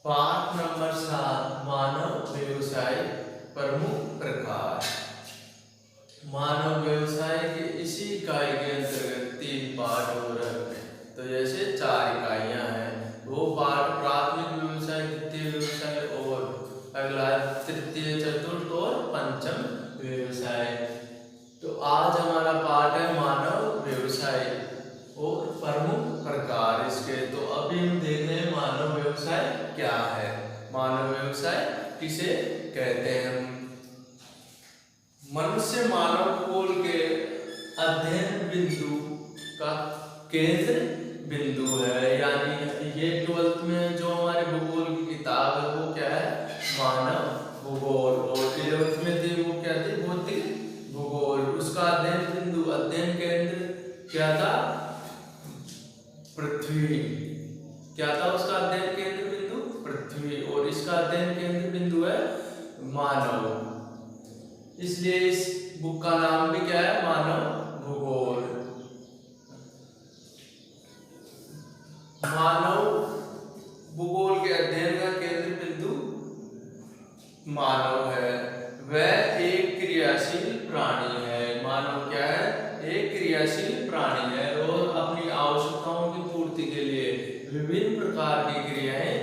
पाठ नंबर 7 मानव व्यवसाय प्रमुख प्रकार। मानव व्यवसाय के इसी इकाई के अंतर्गत 3 पाठ हो रहे हैं। तो जैसे 4 इकाइयां हैं, वो पाठ प्राथमिक व्यवसाय, द्वितीय व्यवसाय और अगला तृतीय, चतुर्थ और पंचम व्यवसाय। तो आज हमारा पाठ है मानव व्यवसाय और प्रमुख प्रकार इसके। तो अभी हम देख रहे हैं मानव व्यवसाय क्या है, मानव व्यवसाय किसे कहते हैं। मनुष्य मानव कुल के अध्ययन बिंदु का केंद्र बिंदु है। यानी ये 12th में जो हमारे भूगोल की किताब है वो क्या है, मानव भूगोल। और 11th में थी वो क्या थी, भौतिक भूगोल। उसका अध्ययन बिंदु, अध्ययन केंद्र क्या था, पृथ्वी। क्या था उसका अध्ययन केंद्र बिंदु, पृथ्वी। और इसका अध्ययन केंद्र बिंदु है मानव। इसलिए इस बुक का नाम भी क्या है, मानव भूगोल। मानव भूगोल के अध्ययन का केंद्र बिंदु मानव है। वह एक क्रियाशील प्राणी है। मानव क्या है, एक क्रियाशील प्राणी है और अपनी आवश्यकताओं की पूर्ति के लिए विभिन्न प्रकार की क्रियाएं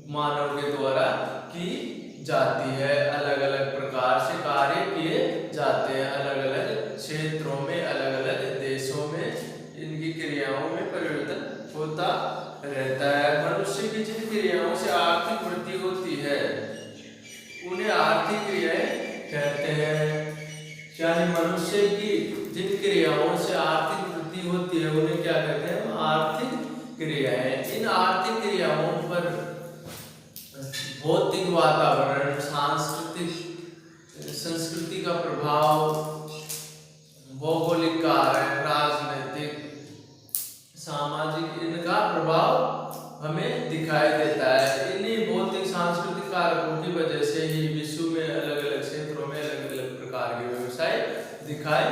मानव के द्वारा की जाती है। अलग अलग प्रकार से कार्य किए जाते हैं, अलग अलग क्षेत्रों में, अलग अलग देशों में इनकी क्रियाओं में परिवर्तन होता रहता है। मनुष्य की जिन क्रियाओं से आर्थिक वृद्धि होती है उन्हें आर्थिक क्रियाएं कहते हैं। यानी मनुष्य की जिन क्रियाओं से आर्थिक वृद्धि होती है उन्हें क्या कहते हैं, आर्थिक क्रियाएं। इन आर्थिक क्रियाओं पर भौतिक वातावरण, सांस्कृतिक संस्कृति का प्रभाव, भौगोलिक कारक, राजनीतिक, सामाजिक, इनका प्रभाव हमें दिखाई देता है। इन्हीं भौतिक सांस्कृतिक कारकों की वजह से ही विश्व में अलग अलग क्षेत्रों में अलग अलग प्रकार के व्यवसाय दिखाई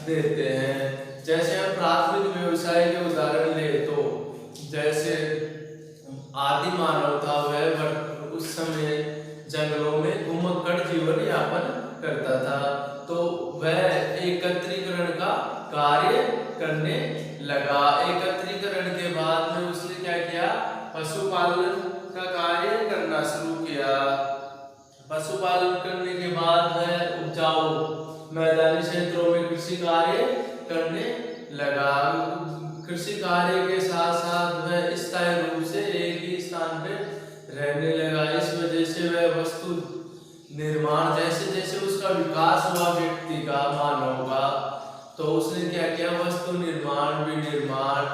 देते हैं। जैसे हम प्राथमिक व्यवसाय के उदाहरण ले तो जैसे आदि मानव था, वह उस समय जंगलों में घुमक्कड़ जीवन यापन करता था। तो वह एकत्रीकरण का कार्य करने लगा। एकत्रीकरण के बाद में उसने क्या किया, पशुपालन का कार्य करना शुरू किया। पशुपालन करने के बाद वह उपजाऊ मैदानी क्षेत्रों में कृषि कार्य करने लगा। कृषि कार्य के साथ साथ वह स्थायी रूप से एक ही स्थान पे रहने लगा। इस वजह से वह वस्तु निर्माण, जैसे जैसे उसका विकास हुआ व्यक्ति का, मानव का, तो उसने क्या किया, वस्तु निर्माण, विनिर्माण,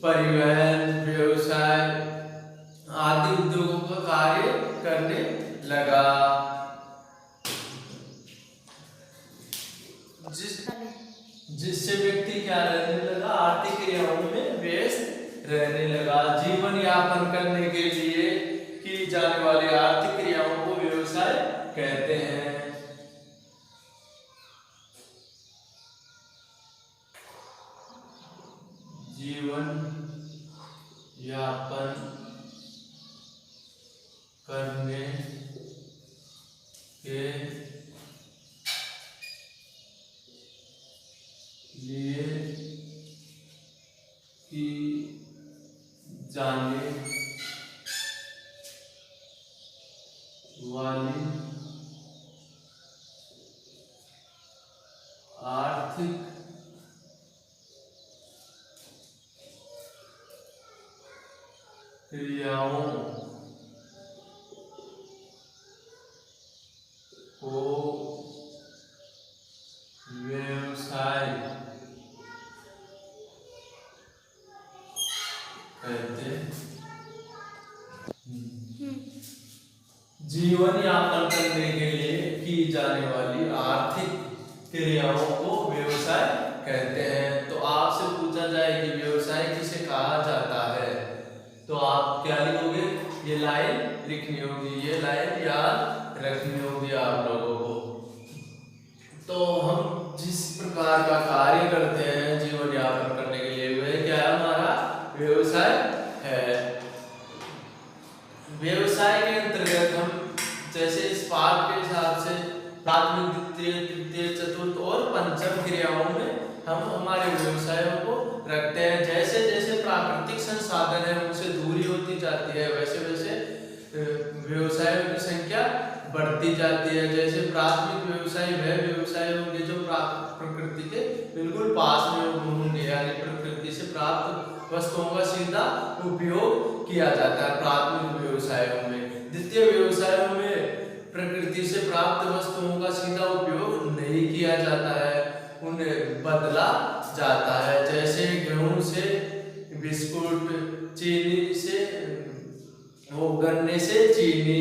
परिवहन, व्यवसाय आदि उद्योगों का कार्य करने लगा। जिससे व्यक्ति क्या रहने लगा, आर्थिक क्रियाओं में व्यस्त रहने लगा। जीवन यापन करने के लिए की जाने वाली आर्थिक क्रियाओं को व्यवसाय कहते हैं। जीवन यापन करने के लिए की जाने वाली आर्थिक क्रियाओं को व्यवसाय कहते हैं। जीवन यापन करने के लिए की जाने वाली आर्थिक क्रियाओं को व्यवसाय कहते हैं। तो आपसे पूछा जाए कि व्यवसाय किसे कहा जाता है, तो आप क्या लिखोगे, ये लाइन लिखनी होगी, ये लाइन याद रखनी होगी आप लोगों को। तो हम जिस प्रकार का कार्य करते हैं जीवन यापन करने के लिए, वह क्या है, हमारा व्यवसाय है। व्यवसाय के अंतर्गत हम जैसे इस पाठ के हिसाब से प्राथमिक, द्वितीय, तृतीय, चतुर्थ और पंचम क्रियाओं में हम हमारे व्यवसायों को रखते हैं। जैसे जैसे प्राकृतिक संसाधन है उनसे दूरी होती जाती है, वैसे वैसे व्यवसायों की संख्या बढ़ती जाती है। जैसे प्राथमिक व्यवसाय वह व्यवसाय होंगे जो प्रकृति के बिल्कुल पास में होंगे, यानी प्रकृति से प्राप्त वस्तुओं का सीधा उपयोग किया जाता है प्राथमिक व्यवसायों में। द्वितीय व्यवसायों में प्रकृति से प्राप्त वस्तुओं का सीधा उपयोग नहीं किया जाता है, उन्हें बदला जाता है। जैसे गेहूं से बिस्कुट, चीनी से गन्ने से चीनी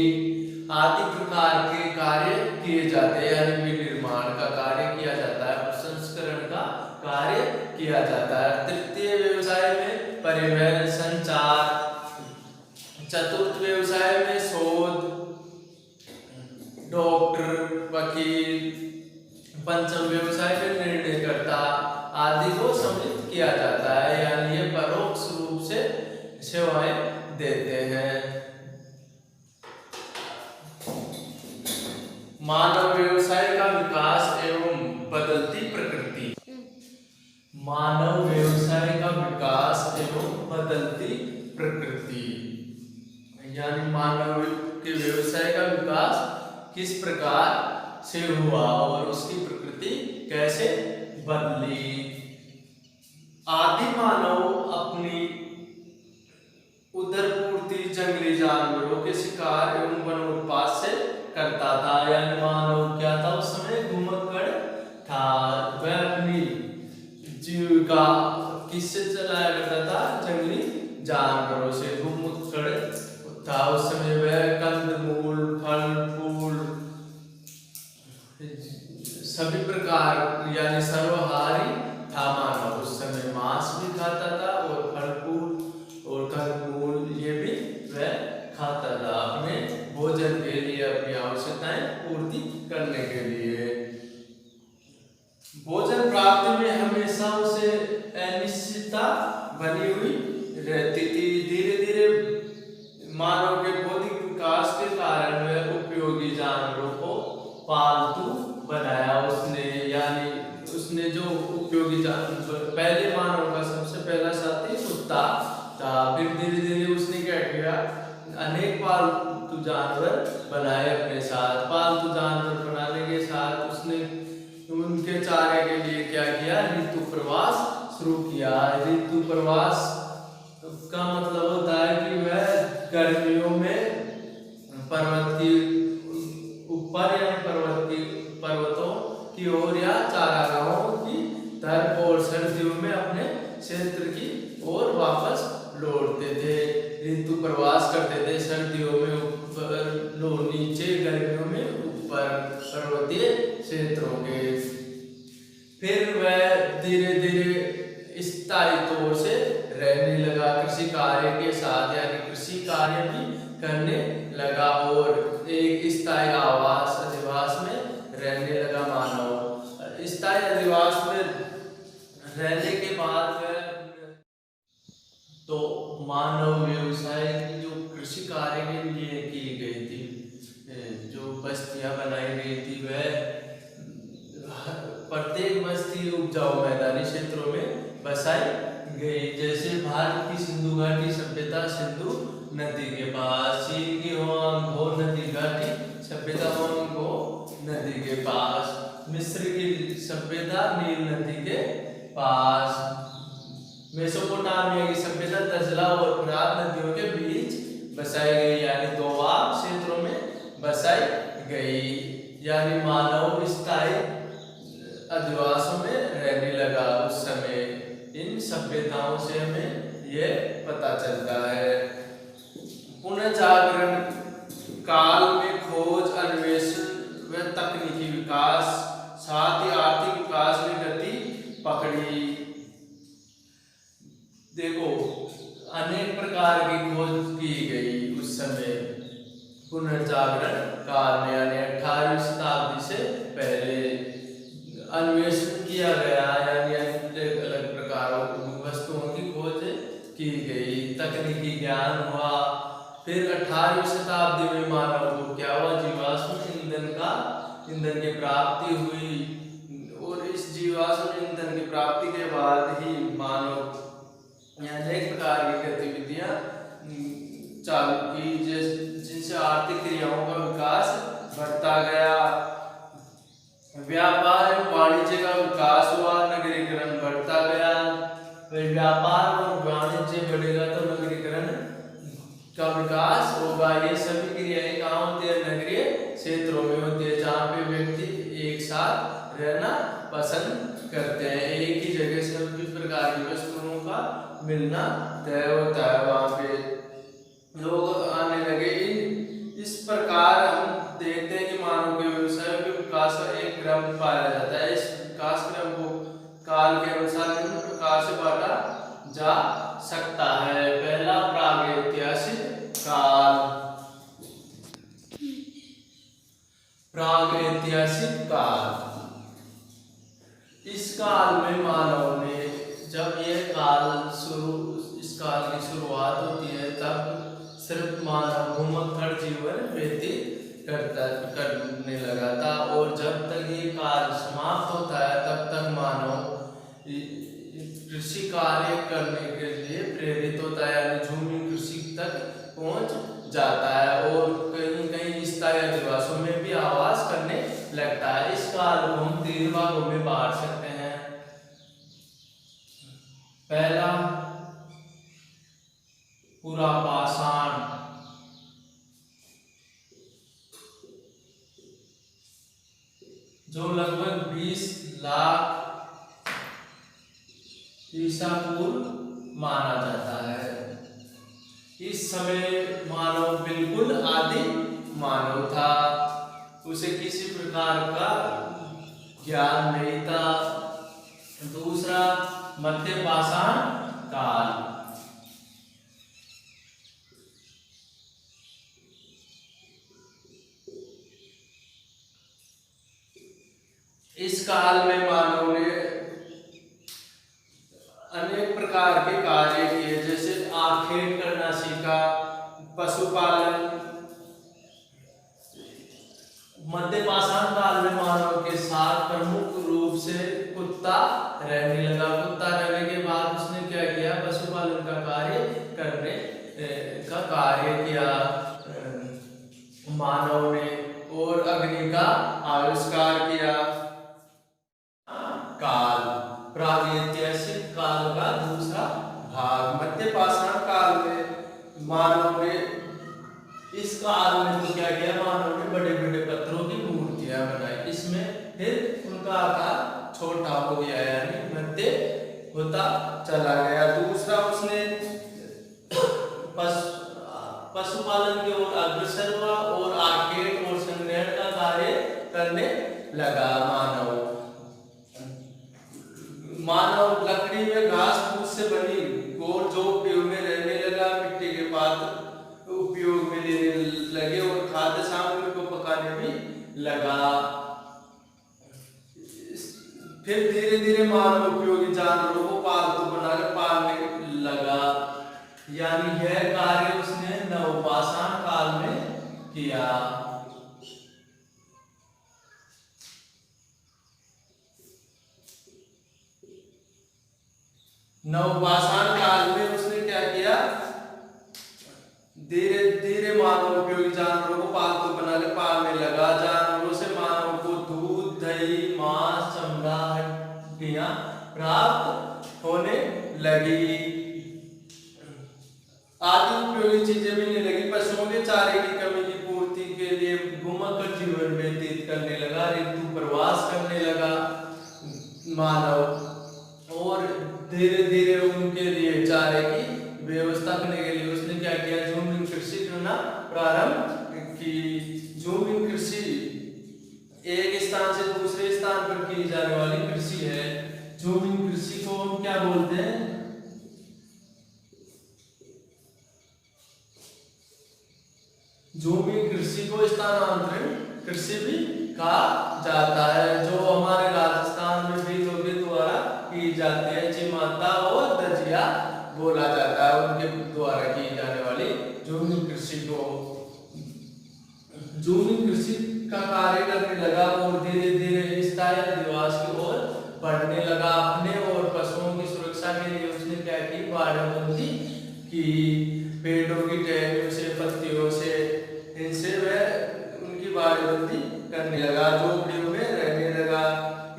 आदि प्रकार के कार्य किए जाते हैं, यानी विनिर्माण का कार्य किया जाता है, प्रसंस्करण का कार्य किया जाता है। तृतीय व्यवसाय में परिवहन, संचार। चतुर्थ व्यवसाय में शोध, डॉक्टर, वकील। पंचम व्यवसाय में निर्णयकर्ता आदि को सम्मिलित किया जाता है, यानी ये परोक्ष रूप से सेवाएं देते हैं। मानव व्यवसाय का विकास एवं बदलती प्रकृति। मानव व्यवसाय का विकास एवं बदलती प्रकृति, यानी मानव के व्यवसाय का विकास किस प्रकार से हुआ और उसकी प्रकृति कैसे बदली। आदि मानव अपनी उदरपूर्ति जंगली जानवरों के शिकार एवं वनोत्पात से करता था, यानी मानव क्या था उस समय, घुमक्कड़ था। वह अपनी जीविका किससे चलाया करता था, जंगली जानवरों से। घुमक्कड़ था उस समय, वह कंदमूल, फल फूल सभी प्रकार यानी सर्वहारी था मानव। उस समय मांस भी खाता था और फल फूल और कंदमूल ये भी वह खाता था अपने भोजन के लिए, अपनी आवश्यकताएं पूर्ति करने के लिए। भोजन प्राप्ति में हमेशा उसे अनिश्चितता बनी हुई रहती थी। धीरे धीरे मानव के बौद्धिक विकास के कारण वह उपयोगी जानवरों को पालतू बनाया उसने, यानी उसने जो उपयोगी जानवर, पहले मानव का सबसे पहला साथी कुत्ता था, फिर धीरे धीरे उसने क्या किया, अनेक पालतू जानवर बनाए अपने साथ। पालतू जानवर बनाने के साथ उसने उनके चारे के लिए क्या किया, ऋतु प्रवास शुरू किया। ऋतु प्रवास का मतलब होता है कि वह गर्मियों में पर्वत की ऊपर या पर्वतों की ओर या चारागाहों की तरफ और सर्दियों में अपने क्षेत्र की ओर वापस लौटते थे। ऋतु प्रवास करते थे, सर्दियों में ऊपर नीचे, गर्मियों में ऊपर पर्वतीय क्षेत्रों के। फिर वह धीरे धीरे स्थायी तौर से रहने लगा कृषि कार्य के साथ, यानी कृषि कार्य भी करने लगा और एक स्थायी आवास अधिवास में रहने लगा मानव। स्थायी अधिवास में रहने के बाद तो मानव व्यवसाय की जो कृषि कार्य के लिए की गई थी, जो बस्तियां बनाई गई थी, वह प्रत्येक बस्ती उपजाऊ मैदानी क्षेत्रों में बसाई गई। जैसे भारत की सिंधु घाटी सभ्यता सिंधु नदी के पास, चीन की होआंगहो नदी घाटी सभ्यता होआंगहो नदी के पास, मिस्र की सभ्यता नील नदी के पास, मेसोपोटामिया की सभ्यता दजला और फरात नदियों के बीच बसाई गई, यानी दोआब क्षेत्रों में बसाई गई। यानी मानव स्थायी अधिवासों में रहने लगा उस समय। इन सभ्यताओं से हमें यह पता चलता है। पुनर्जागरण काल में खोज, अन्वेषण व तकनीकी विकास, साथ ही आर्थिक विकास में गति पकड़ी। देखो, अनेक प्रकार की खोज की गई उस समय पुनर्जागरण काल में, यानी 18वीं शताब्दी से पहले अन्वेषण किया गया, यानी अलग अलग प्रकारों की वस्तुओं की खोज की गई। तकनीकी ज्ञान हुआ, फिर 18वीं शताब्दी में मानव को क्या हुआ, जीवाश्म ईंधन की प्राप्ति हुई, और इस जीवाश्म ईंधन की प्राप्ति के बाद ही मानव अनेक प्रकार की गतिविधियां चालू की, जिनसे आर्थिक क्रियाओं का विकास बढ़ता गया, व्यापार एवं वाणिज्य का विकास हुआ, नगरीकरण बढ़ता गया। व्यापार और वाणिज्य बढ़ेगा तो नगरीकरण का विकास होगा। ये सभी क्रियाएं कहाँ होती है, नगरीय क्षेत्रों में होती है, जहाँ पे व्यक्ति एक साथ रहना पसंद करते हैं, एक ही जगह सभी प्रकार की वस्तुओं का मिलना तय होता है, वहाँ पे लोग आने लगे। इस प्रकार हम देखते हैं कि मानव के व्यवसाय के विकास का एक क्रम पाया जाता है। इस विकास क्रम को काल के अनुसार निम्न प्रकार से बांटा जा सकता है। पहला, प्रागैतिहासिक काल। प्रागैतिहासिक काल, इस काल में मानव ने, जब यह काल इस काल की शुरुआत होती है, तब सिर्फ मानव घुमक्कड़ जीवन व्यतीत करने लगा था, और जब तक ये काल समाप्त होता है तब तक मानव कृषि कार्य करने के लिए प्रेरित होता है, यानी झूमी कृषि तक पहुंच जाता है, और कहीं कहीं स्थायी अधिवासों में भी आवास करने लगता है। इस काल को हम 3 भागों में बांट सकते हैं। पहला, पुरापाषाण, जो लगभग 20 लाख ईसा पूर्व माना जाता है। इस समय मानव बिल्कुल आदि मानव था, उसे किसी प्रकार का ज्ञान नहीं था। दूसरा, मध्य पाषाण काल, इस काल में मानव ने अनेक प्रकार के कार्य किए, जैसे आखेट करना सीखा, पशुपालन। मध्य पाषाण काल में मानव के साथ प्रमुख रूप से कुत्ता रहने लगा। कुत्ता रहने के बाद उसने क्या किया, पशुपालन का कार्य करने का कार्य किया मानव ने, और अग्नि का आविष्कार किया। काल, प्रागैतिहासिक काल का दूसरा भाग। मध्य पाषाण काल में मानव ने, इस काल में तो क्या किया, मानव ने बड़े बड़े पत्थरों की मूर्तियां बनाई। इसमें फिर उनका आकार छोटा हो गया, यानी मध्य होता चला गया। दूसरा, उसने पशुपालन की ओर अग्रसर हुआ, और आखेट और संग्रहण का कार्य करने लगा। मानव लकड़ी में घास फूस से बनी गोल जो उपयोग में रहने लगा, मिट्टी के पात्र उपयोग में लेने लगे, और खाद्य सामग्री को पकाने भी लगा। फिर धीरे धीरे मानव उपयोगी जानवरों को पालतू बनाकर पालने लगा, यानी यह कार्य उसने नवपाषाण काल में किया। नवपाषाण काल में उसने क्या किया, धीरे धीरे मानव उपयोगी जानवरों को पालतू बनाकर पालने लगा। जानवरों से मानव को दूध, दही, मांस, चमड़ा, हड्डियां प्राप्त होने लगी। आदि उपयोगी चीजें मिलने लगी। पशुओं के चारे की कमी की पूर्ति के लिए घुमक्कड़ जीवन व्यतीत करने लगा, ऋतु प्रवास करने लगा मानव, और धीरे धीरे उनके लिए चारे की व्यवस्था करने के लिए उसने क्या किया, झूमिंग कृषि करना प्रारंभ की। झूमिंग कृषि एक स्थान से दूसरे स्थान पर की जाने वाली कृषि है। झूमिंग कृषि को हम क्या बोलते हैं, झूमिंग कृषि को स्थानांतरण कृषि भी कहा जाता है, जो हमारे राजस्थान में भी लोगों के द्वारा की जाती है। चिमाता और दजिया बोला जाता है, उनके द्वारा की जाने वाली झूमिंग कृषि कृषि को। जून कृषि का कार्य करने लगा और धीरे धीरे स्थायी अधिवास की ओर बढ़ने लगा। अपने और पशुओं की सुरक्षा के लिए उसने क्या की, बाड़बंदी की। पेड़ों की टहनियों से, पत्तियों से, इनसे वह उनकी बाड़बंदी करने लगा, झोपड़ियों में रहने लगा।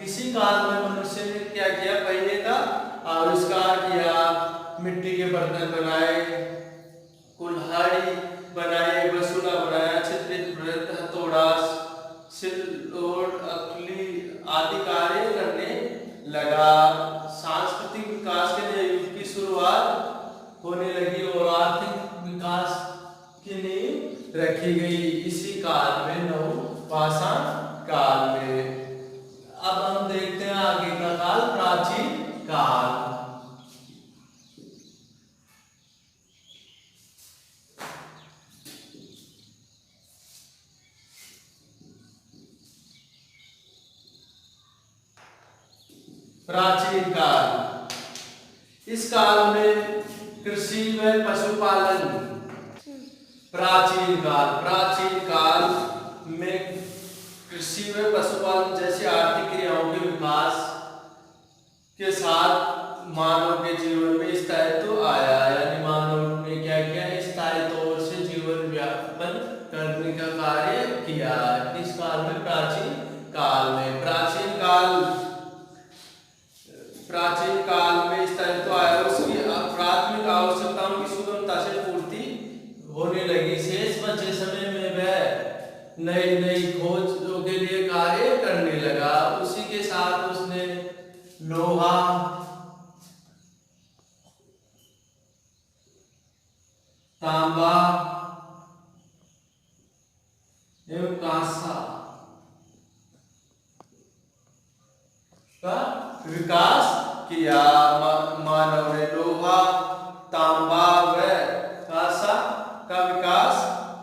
इसी काल में मनुष्य ने क्या किया, पहिए का आविष्कार किया, मिट्टी के बर्तन बनाए, कुल्हाड़ी बनाए, बसूला बनाया, छिद्रित वृत्त, हथौड़ा, सिलौट, अखली आदि कार्य करने लगा। सांस्कृतिक विकास के लिए युग की शुरुआत होने लगी और आर्थिक विकास की नींव रखी गई इसी काल में, नवपाषाण काल में। अब हम देखते हैं आगे का काल, प्राचीन काल। प्राचीन काल, इस काल में कृषि व पशुपालन। प्राचीन काल में कृषि व पशुपालन जैसी आर्थिक क्रियाओं के विकास के साथ मानव के जीवन में स्थायित्व आया। यानी मानव ने क्या किया, स्थायी तौर से जीवन व्यापन करने का कार्य किया इस काल में, प्राचीन काल में। प्राचीन काल में स्थायित्व आया, उसकी प्राथमिक आवश्यकताओं की सुगमता से पूर्ति होने लगी। शेष बचे समय में वह नई नई खोजों के लिए कार्य करने लगा। उसी के साथ उसने लोहा, तांबा एवं कांसा का विकास किया। मानव ने लोहा, तांबा व कांसा का विकास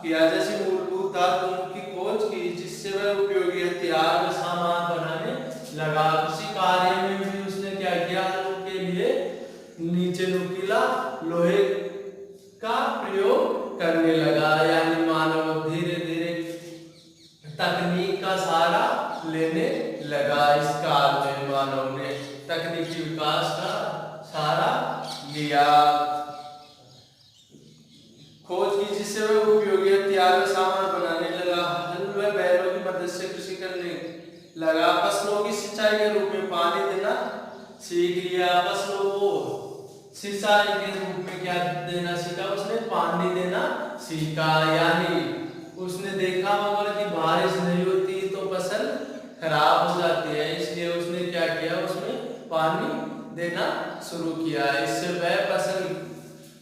किया जैसे मूलभूत धातुओं की खोज की, जिससे वह उपयोगी हथियार व सामान बनाने लगा। उसी कार्य में भी उसने क्या किया, उसके लिए नीचे नुकीला लोहे का प्रयोग करने लगा। यानी मानव धीरे धीरे तकनीक का सहारा लेने लगा। इस काल में मानव ने तकनीकी विकास का सहारा लिया, खोज की, जिससे वह उपयोगी हथियार सामान बनाने लगा। हल व बैलों की मदद से कृषि करने लगा। फसलों की सिंचाई के रूप में पानी देना सीख लिया। फसलों को सिंचाई के रूप में क्या देना सीखा, उसने पानी देना सीखा। यानी उसने देखा होगा कि बारिश नहीं होती तो फसल खराब हो जाती है, इसलिए उसने क्या किया, उसमें पानी देना शुरू किया। इससे वह फसल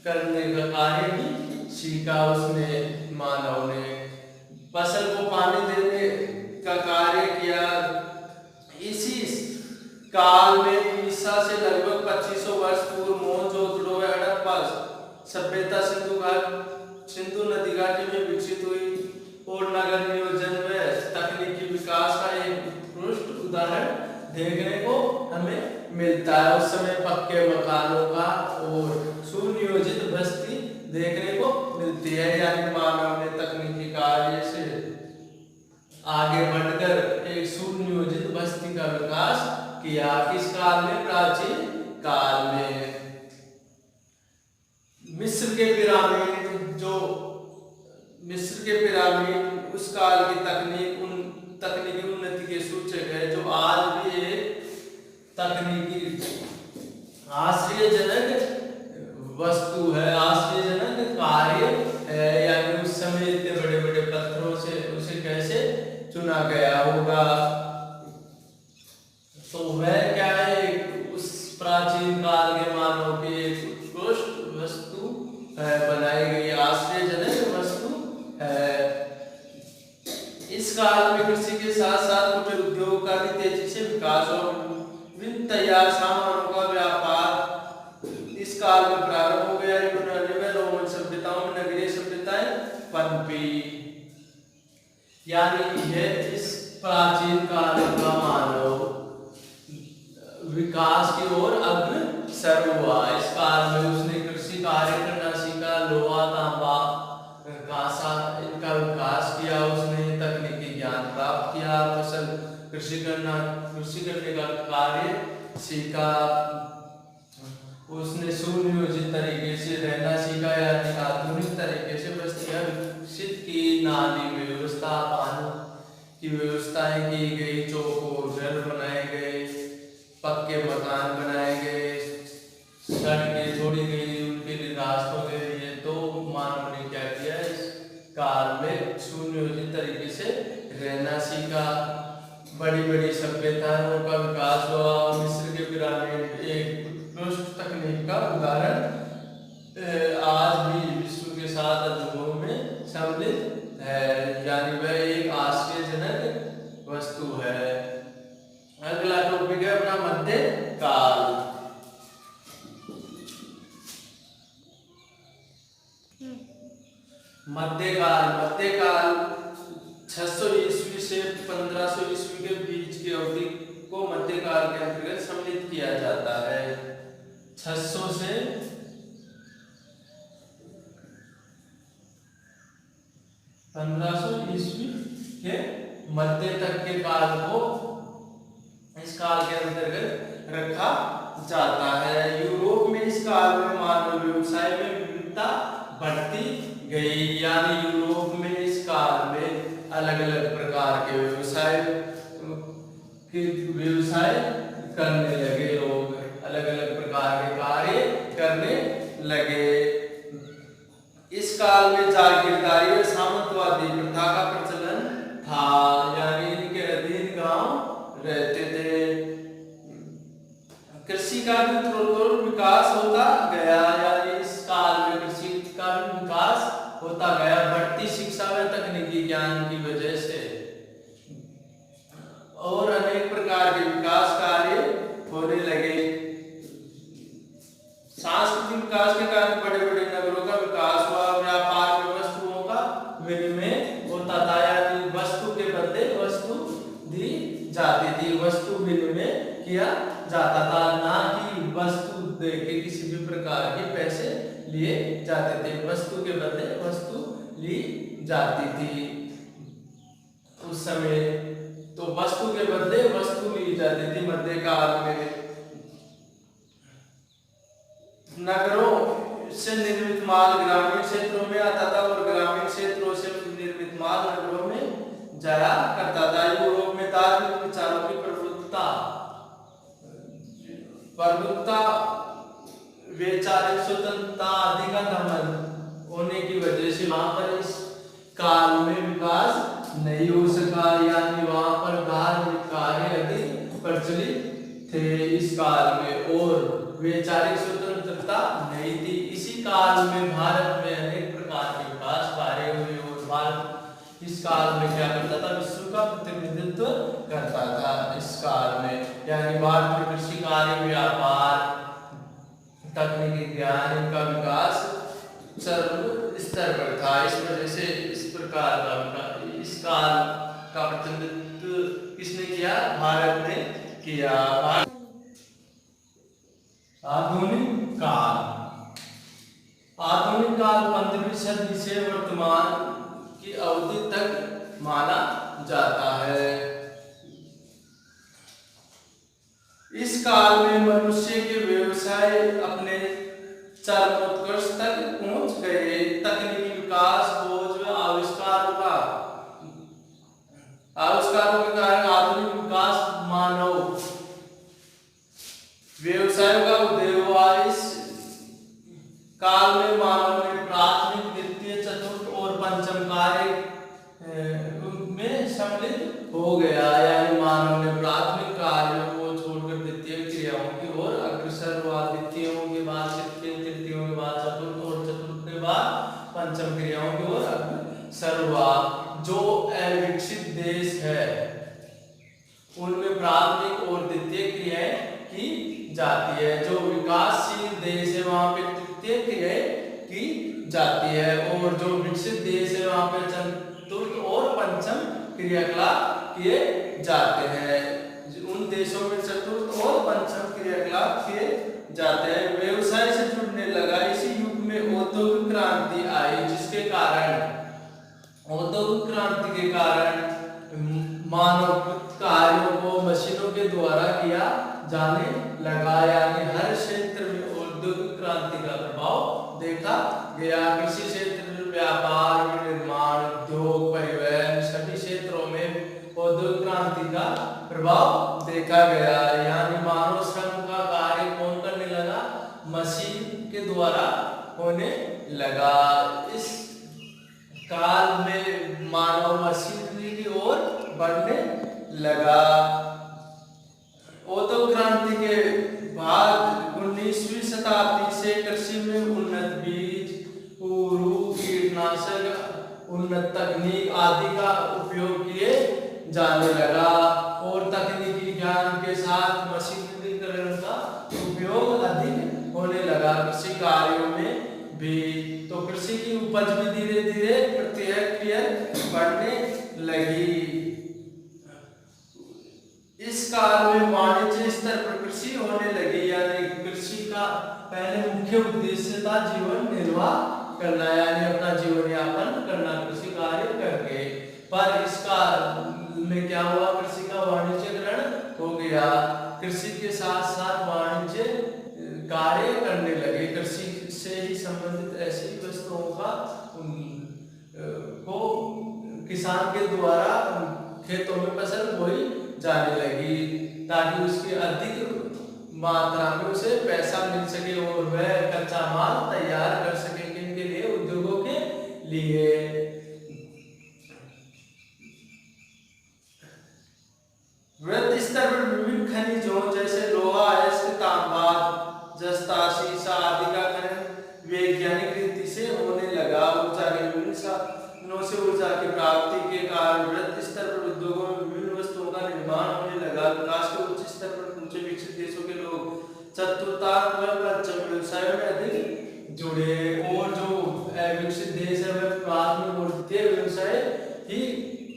करने का कार्य भी सीखा उसने। मानव ने फसल को पानी देने का कार्य किया। इसी काल में ईसा से लगभग 2500 वर्ष पूर्व मोहनजोदड़ो व हड़प्पा सभ्यता सिंधु नदी घाटी में विकसित हुई और नगर नियोजन में तकनीकी विकास का एक उत्कृष्ट उदाहरण देखने को हमें मिलता है। उस समय पक्के मकानों का और सुनियोजित बस्ती देखने को मिलती है। यानी मानव ने तकनीकी कार्य से आगे बढ़कर एक सुनियोजित बस्ती का विकास किया। किस काल में, प्राचीन काल में। मिस्र के पिरामिड उस काल की तकनीकी उन्नति के सूचक है, जो आज भी एक तकनीकी आश्चर्यजनक वस्तु है, आश्चर्यजनक कार्य है। यानी उस समय इतने बड़े बड़े पत्थरों से उसे कैसे चुना गया होगा। तो वह क्या है, उस प्राचीन काल के मानव की एक उत्कृष्ट वस्तु है, बनाई गई आश्चर्यजनक वस्तु है। इस काल में कृषि के साथ साथ कुटीर उद्योग का भी तेजी से विकास और विभिन्न तैयार सामानों का व्यापार इस काल में प्रारंभ हो गया। यूनानी में रोमन सभ्यताओं में नगरीय सभ्यताएं पनपी। यानी यह इस प्राचीन काल का मानव विकास की ओर अग्रसर हुआ। इस काल में उसने कृषि कार्य करना सीखा, लोहा, तांबा, भाषा इनका विकास किया उसने, तकनीकी ज्ञान प्राप्त किया, फसल कृषि करने का कार्य सीखा, उसने सुनियोजित तरीके से रहना सीखा, यानी आधुनिक तरीके से बस्तियां विकसित की, नाली व्यवस्था, पानी की व्यवस्थाएं की गई, चौकोर घर बनाए गए, पक्के मकान बनाए गए, सड़कें छोड़ी गई उनके लिए रास्तों के लिए। तो मानव ने क्या किया, इस काल में सुनियोजित तरीके से रहना सीखा, बड़ी बड़ी सभ्यताओं का विकास हुआ। मिस्र के पिरामिड एक उत्कृष्ट तकनीक का उदाहरण आज भी विश्व के 7 अजूबों में सम्मिलित है, यानी वह एक आश्चर्यजनक वस्तु है। अगला टॉपिक है अपना मध्य काल। मध्यकाल 600 ईस्वी से 1500 ईस्वी के बीच की अवधि को मध्यकाल के अंतर्गत सम्मिलित किया जाता है। 600 से 1500 ईस्वी के मध्य तक के काल को इस काल के अंतर्गत रखा जाता है। यूरोप में इस काल में मानव व्यवसाय में विविधता बढ़ती गई, यानी यूरोप में इस काल में अलग अलग प्रकार के व्यवसाय करने लगे, लोग अलग अलग प्रकार के कार्य करने लगे। इस काल में जागीरदारी और सामंतवादी प्रथा का प्रचलन था, यानी इनके अधीन गांव रहते थे। कृषि का भी त्वरित विकास होता गया, यानी इस काल में कृषि का भी विकास होता गया, बढ़ती शिक्षा व तकनीकी ज्ञान की वजह से, और अनेक प्रकार के विकास कार्य होने लगे। सांस्कृतिक विकास के कारण बड़े बड़े नगरों का विकास हुआ, व्यापार में वस्तुओं का विनिमय होता था, यानी वस्तु के बदले वस्तु दी जाती थी, वस्तु विनिमय किया जाता था, ना कि वस्तु दे के किसी भी प्रकार के पैसे लिए जाते थे, वस्तु के बदले वस्तु ली जाती थी उस समय। तो वस्तु के बदले वस्तु ली जाती थी मध्यकाल में। नगरों से निर्मित माल ग्रामीण क्षेत्रों में आता था और ग्रामीण क्षेत्रों से निर्मित माल नगरों में जाया करता था। यूरोप में धार्मिक विचारों की प्रबुद्धता, वैचारिक स्वतंत्रता आदि का दमन होने की वजह से वहां पर इस काल में विकास नहीं हो सका, यानी वहां पर धार्मिक कार्य अधिक प्रचलित थे इस काल में, और वैचारिक स्वतंत्रता नहीं थी। इसी काल में भारत में अनेक प्रकार के विकास कार्य हुए, और भारत इस काल में क्या करता था, विश्व का प्रतिनिधित्व करता था इस काल में, यानी भारत में कृषि कार्य, व्यापार, तकनीकी ज्ञान, इनका विकास सर्व स्तर पर था। इस वजह से इस प्रकार का इस काल का प्रतिनिधित्व किसने किया, भारत ने किया। आधुनिक काल 15वीं सदी से वर्तमान की अवधि तक माना जाता है। इस काल में मनुष्य के व्यवसाय अपने चरमोत्कर्ष तक पहुंच गए। तकनीकी विकास, खोज व आविष्कारों के कारण आधुनिक विकास मानव व्यवसायों का उदय हुआ। इस काल में मानव ने प्राथमिक, द्वितीय, चतुर्थ और पंचम कार्य में सम्मिलित हो गया, यानी मानव ने प्राथमिक कार्यों को छोड़कर द्वितीय क्रियाओं की ओर अग्रसर हुआ। द्वितीयों के बाद तृतीय, तृतीयों के बाद चतुर्थ और चतुर्थ के बाद पंचम क्रियाओं की ओर अग्रसर हुआ। जो अविकसित देश है उनमें प्राथमिक और द्वितीय क्रियाएं की जाती है, जो विकासशील देश है वहां पे तृतीय क्रियाएं की जाती है, और जो विकसित देश है वहां पे चतुर्थ और पंचम क्रियाकलाप किए जाते हैं। उन देशों में चतुर्थ और पंचम क्रियाकलाप किए जाते हैं। व्यवसाय से जुड़ने लगा। इसी युग में औद्योगिक क्रांति आई, जिसके कारण औद्योगिक क्रांति के कारण मानव कार्यों को मशीनों के द्वारा किया जाने लगा, यानी हर क्षेत्र में औद्योगिक क्रांति का प्रभाव देखा गया। कृषि क्षेत्र, व्यापार, निर्माण, उद्योग, परिवहन सभी क्षेत्रों में औद्योगिक क्रांति का प्रभाव देखा गया, यानी मानव श्रम का कार्य कौन करने लगा, मशीन के द्वारा होने लगा। इस काल में मानव मशीनरी की ओर बढ़ने लगा। औद्योगिक क्रांति के बाद 19वीं शताब्दी से कृषि में उन्नत बीज, उर्वरक, कीटनाशक, उन्नत तकनीक आदि का उपयोग किए जाने लगा और तकनीकी ज्ञान के साथ मशीनीकरण का उपयोग अधिक होने लगा कृषि कार्यों में भी। तो कृषि की उपज भी धीरे धीरे प्रत्येक बढ़ने लगी। इस काल में वाणिज्य स्तर पर कृषि होने लगी, यानी कृषि का पहले मुख्य उद्देश्य था जीवन निर्वाह करना, यानी अपना जीवन यापन करना कृषि कार्य करके। पर इस काल में क्या हुआ, कृषि का वाणिज्यकरण हो गया। कृषि के साथ साथ वाणिज्य कार्य करने लगे। कृषि से ही संबंधित ऐसी वस्तुओं का को किसान के द्वारा खेतों में फसल बोई जाने लगी, ताकि उसकी अधिक मात्रा में उसे पैसा मिल सके और वह कच्चा माल तैयार कर सके किनके लिए, उद्योगों के लिए। वृहद स्तर पर विभिन्न खनिजों जैसे लोहा, अयस्क, तांबा, जस्ता, शीशा आदि का खनन वैज्ञानिक रीति से होने लगा। ऊर्जा के विभिन्न साधनों से ऊर्जा की प्राप्ति के कारण वृहद स्तर पर उद्योगों में विभिन्न वस्तुओं का निर्माण होने लगा। विकास के उच्च स्तर पर ऊंचे विकसित देशों के लोग चतुर्थांश व पंचम व्यवसायों में अधिक जुड़े, और जो विकसित देश है वह बाद में मूर्तिय व्यवसाय ही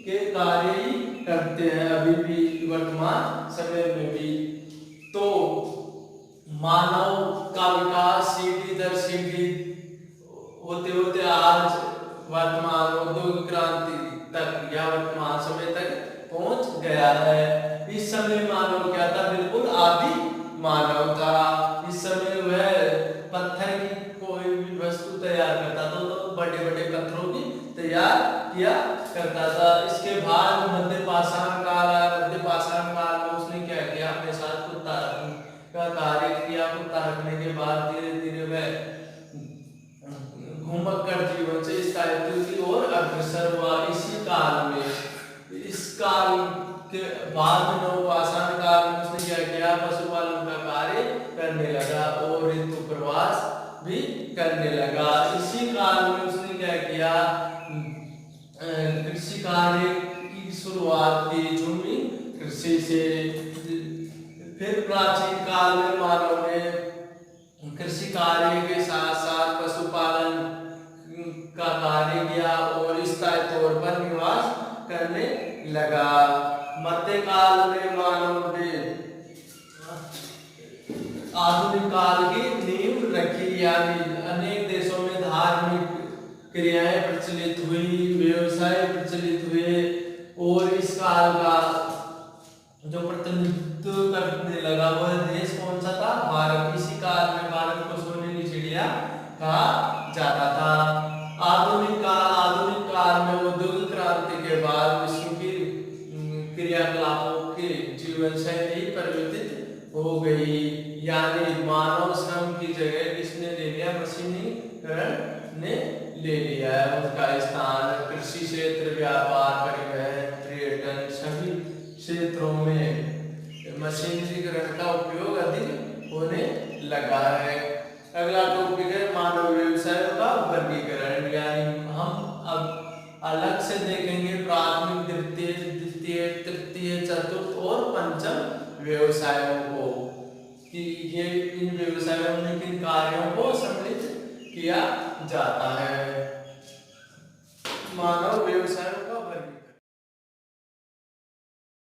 के कार्य ही करते हैं अभी भी, वर्तमान समय में भी। तो मानव का विकास सीढ़ी दर सीढ़ी होते होते आज वर्तमान औद्योगिक क्रांति तक या वर्तमान समय तक पहुंच गया है। इस समय मानव क्या था, बिल्कुल आदि मानव था। इस समय वह पत्थर की कोई भी वस्तु तैयार करता था तो बड़े बड़े पत्थरों की तैयार किया करता था। इसके बाद मध्य पाषाण काल आया। मध्य पाषाण काल में उसने क्या किया, अपने साथ कुत्ता का कार्य किया। कुत्ता रखने के बाद धीरे धीरे वह घुमक्कड़ जीवन से स्थायित्व की ओर अग्रसर हुआ। इसी काल में, इस काल के बाद नवपाषाण काल में उसने क्या किया, पशुपालन का कार्य करने लगा और ऋतु प्रवास भी करने लगा। इसी काल में उसने क्या किया, कृषि कार्य की शुरुआत की, झूमी कृषि से। फिर प्राचीन काल में मानव ने कृषि कार्य के साथ साथ पशुपालन का कार्य किया और स्थायी तौर पर निवास करने लगा। मध्यकाल में मानव ने आधुनिक काल की नींव रखी, यानी अनेक देशों में धार्मिक क्रियाएं प्रचलित हुई, व्यवसाय प्रचलित हुए और इस काल का जो प्रतिनिधित्व करने लगा वह देश कौन सा था, भारत। इसी काल में भारत को सोने की चिड़िया कहा जाता था। आधुनिक काल में औद्योगिक क्रांति के बाद विश्व की क्रियाकलापों की जीवन शैली परिवर्तित हो गई, यानी मानव श्रम की जगह किसने ले लिया, मशीनीकरण ने ले लिया है उसका स्थान। कृषि क्षेत्र, व्यापार, परिवहन, पर्यटन सभी क्षेत्रों में मशीनीकरण का उपयोग अधिक होने लगा है। अगला टॉपिक है मानव व्यवसाय का वर्गीकरण, यानी हम अब अलग से देखेंगे प्राथमिक, द्वितीय, तृतीय, चतुर्थ और पंचम व्यवसायों को, कि ये इन व्यवसायों में किन कार्यों को सम्मिलित किया जाता है। मानव व्यवसाय